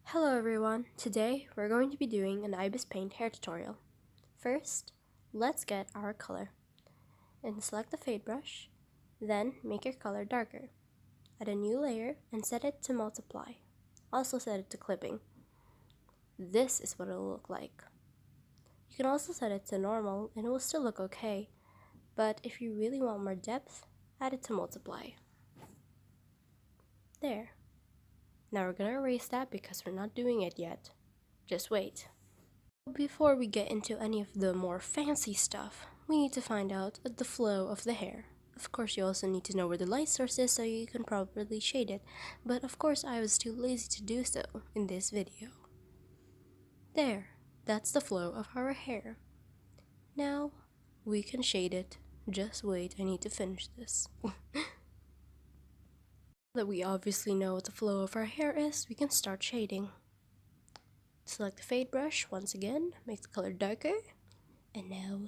Hello everyone, today we're going to be doing an IbisPaint-Hair tutorial. First, let's get our color. And select the fade brush, then make your color darker. Add a new layer and set it to multiply. Also set it to clipping. This is what it will look like. You can also set it to normal and it will still look okay, but if you really want more depth, add it to multiply. There. Now we're gonna erase that because we're not doing it yet. Just wait. Before we get into any of the more fancy stuff, we need to find out the flow of the hair. Of course, you also need to know where the light source is so you can properly shade it, but of course I was too lazy to do so in this video. There, that's the flow of our hair. Now, we can shade it. Just wait, I need to finish this. That we obviously know what the flow of our hair is, we can start shading. Select the fade brush once again, make the color darker, and now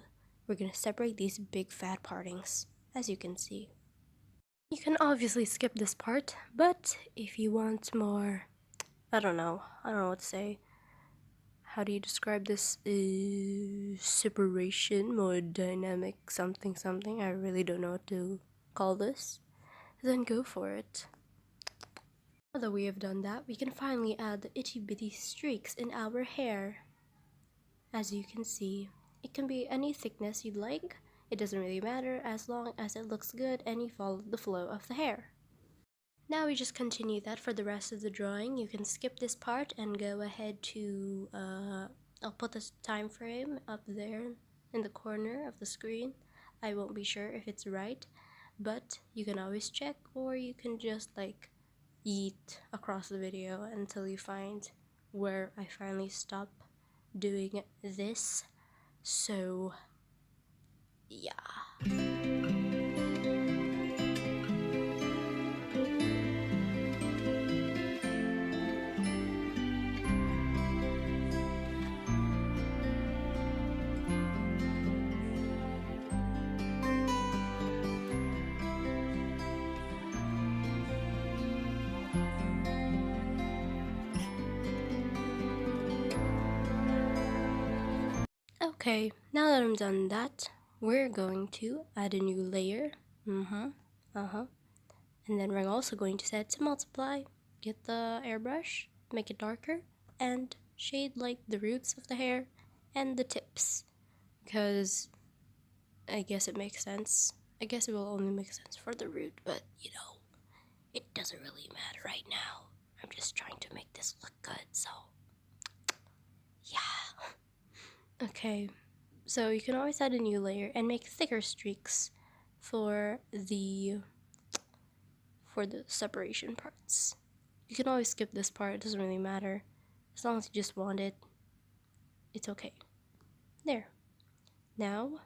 we're gonna separate these big fat partings, as you can see. You can obviously skip this part, but if you want more, I don't know what to say. How do you describe this? Separation, more dynamic something, I really don't know what to call this. Then go for it. Now that we have done that, we can finally add the itty bitty streaks in our hair. As you can see, it can be any thickness you'd like. It doesn't really matter as long as it looks good and you follow the flow of the hair. Now we just continue that for the rest of the drawing. You can skip this part and go ahead to, I'll put this time frame up there in the corner of the screen. I won't be sure if it's right, but you can always check, or you can just like eat across the video until you find where I finally stop doing this. So yeah. Okay, now that I'm done that, we're going to add a new layer. And then we're also going to set it to multiply. Get the airbrush, make it darker, and shade like the roots of the hair and the tips. Because I guess it makes sense. I guess it will only make sense for the root, but you know, it doesn't really matter right now. I'm just trying to make this look good, so yeah. Okay, so you can always add a new layer and make thicker streaks for the separation parts. You can always skip this part, it doesn't really matter. As long as you just want it, it's okay. There. Now,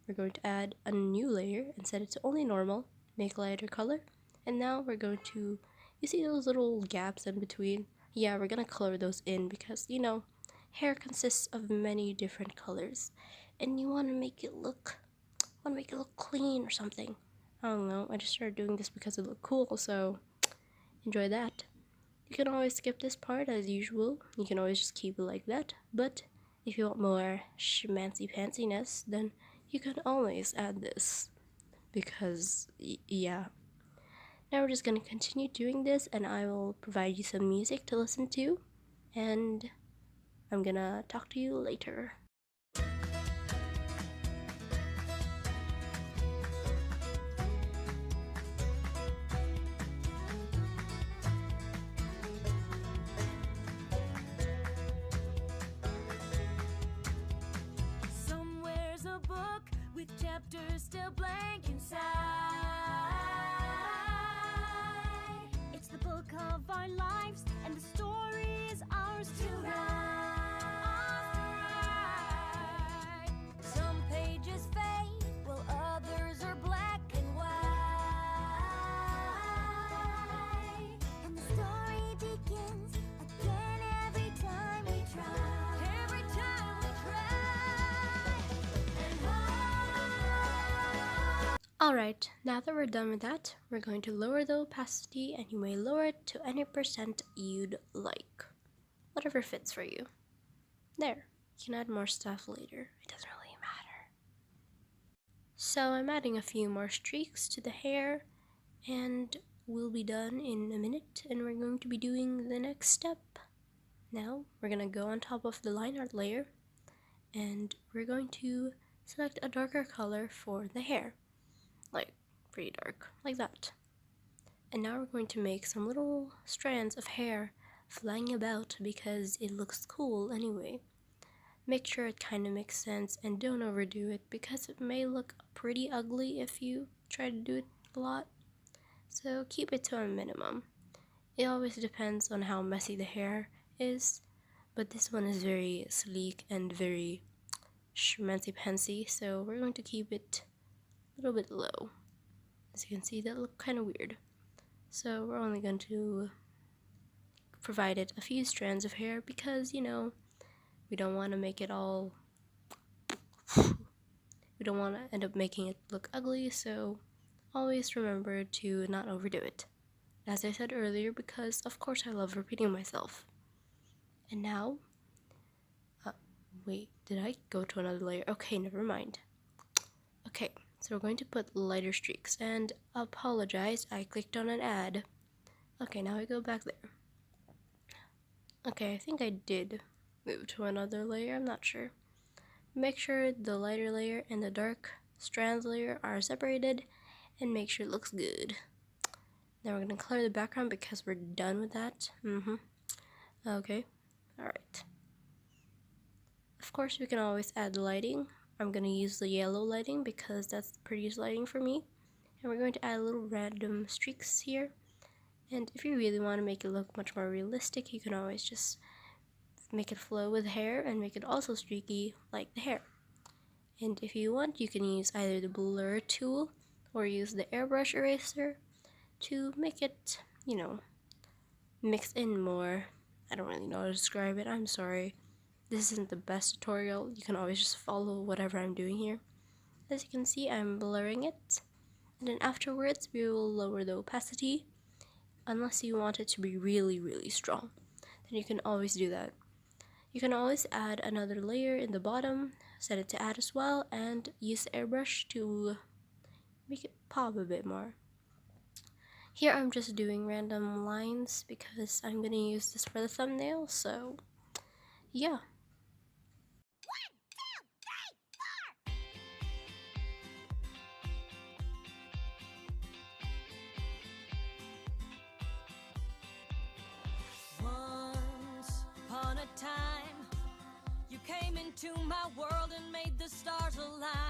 we're going to add a new layer and set it to only normal, make a lighter color, and now we're going to, you see those little gaps in between? Yeah, we're gonna color those in because, you know, hair consists of many different colors, and you want to make it look clean or something. I don't know, I just started doing this because it looked cool, so enjoy that. You can always skip this part as usual. You can always just keep it like that, but if you want more schmancy pantsiness, then you can always add this, because yeah. Now we're just gonna continue doing this, and I will provide you some music to listen to, and I'm gonna talk to you later. Somewhere's a book with chapters still blank inside. It's the book of our lives, and the story is ours to write. Some pages fade while others are black and white, and the story begins again every time we try. Every time we try. Alright, now that we're done with that, we're going to lower the opacity, and you may lower it to any percent you'd like. whatever fits for you. There, you can add more stuff later, it doesn't really matter. So I'm adding a few more streaks to the hair, and we'll be done in a minute, and we're going to be doing the next step. Now we're gonna go on top of the line art layer, and we're going to select a darker color for the hair, like pretty dark, like that. And now we're going to make some little strands of hair flying about because it looks cool anyway. Make sure it kind of makes sense and don't overdo it because it may look pretty ugly if you try to do it a lot. So keep it to a minimum. It always depends on how messy the hair is, but this one is very sleek and very schmancy-pancy, so we're going to keep it a little bit low. As you can see, that looked kind of weird. So we're only going to provide it a few strands of hair because, you know, we don't want to make it all... we don't want to end up making it look ugly, so always remember to not overdo it. As I said earlier, because of course I love repeating myself. And now... wait, did I go to another layer? Okay, never mind. Okay, so we're going to put lighter streaks, and apologize, I clicked on an ad. Okay, now I go back there. Okay, I think I did move to another layer, I'm not sure. Make sure the lighter layer and the dark strands layer are separated, and make sure it looks good. Now we're going to clear the background because we're done with that. Okay, alright. Of course, we can always add lighting. I'm going to use the yellow lighting because that's the prettiest lighting for me. And we're going to add little random streaks here. And if you really want to make it look much more realistic, you can always just make it flow with hair and make it also streaky like the hair. And if you want, you can use either the blur tool or use the airbrush eraser to make it, you know, mix in more. I don't really know how to describe it, I'm sorry. This isn't the best tutorial, you can always just follow whatever I'm doing here. As you can see, I'm blurring it, and then afterwards we will lower the opacity, unless you want it to be really, really strong. Then you can always do that. You can always add another layer in the bottom, set it to add as well, and use the airbrush to make it pop a bit more. Here I'm just doing random lines because I'm going to use this for the thumbnail, so yeah. Once upon a time, you came into my world and made the stars align.